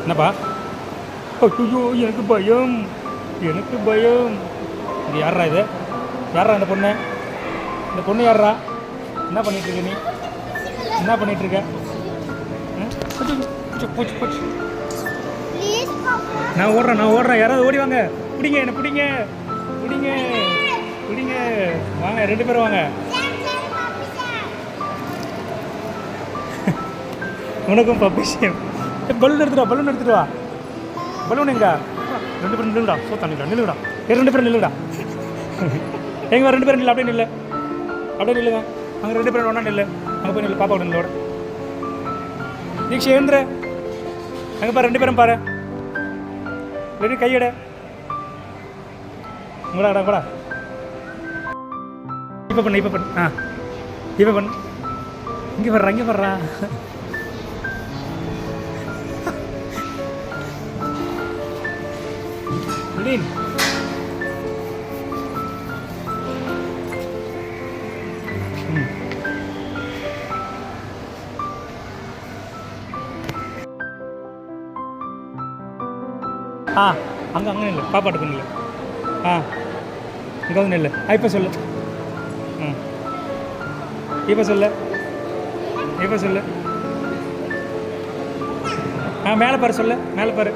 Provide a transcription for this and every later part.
என்னப்பா? ஐயோ எனக்கு பயம், எனக்கு பயம். இது யாரா இது? யாரா இந்த பொண்ணு? இந்த பொண்ணு யாரா? என்ன பண்ணிகிட்ருக்க நீ? என்ன பண்ணிகிட்ருக்க? போச்சு போச்சு. நான் ஓடுறேன். யாராவது ஓடி வாங்க. பிடிங்க என்ன, பிடிங்க பிடிங்க பிடிங்க. வாங்க 2 பேரும் வாங்க. உனக்கும் பப்பிஷம். பலூன் எடுத்துட்டு வா. பலூன் எங்க? 2 பேரும் நில்லுடா. நில்லுடா. 2 பேரும் நில்லுடா. எங்க 2 பேரும் நில்லு. அப்படியே நில்லுங்க. அங்கே 2 பேரும் ஒன்றா நில்லு. அங்கே போய் நில்லு. பாப்பா நில்லோட தீக்ஷா எழுந்துரு. அங்கே பாரு 2 பேரும் பாரு. ரெடி கையட. கூட இப்போ பண்ணு. இப்போ பண்ணு. இங்கே வர்றா. அங்கே நில்லு. பாப்பாட்டுக்கு நில்லு. இங்கே வந்து நில்லு. இப்போ சொல்லு. இப்போ சொல்லு. மேலே பாரு. சொல்லு. மேலே பாரு.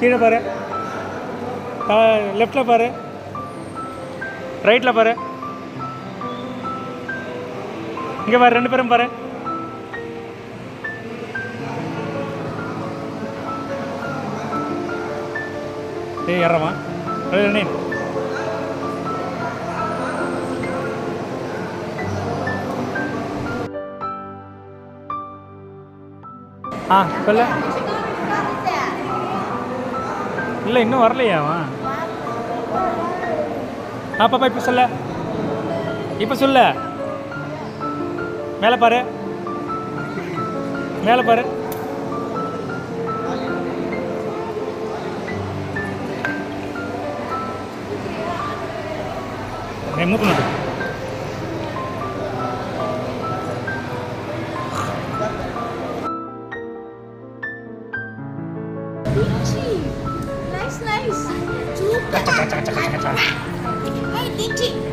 கீழே பாரு. லெஃப்டில் பாரு. ரைட்டில் பாரு. இங்கே பாரு. 2 பேரும் பாரு. ஏறமா நீ. சொல்ல. இல்லை இன்னும் வரலையா அவன்? பாப்பா இப்போ சொல்ல. மேலே பாரு. மூக்கு நோட்டு. Nice. Hey, Digi.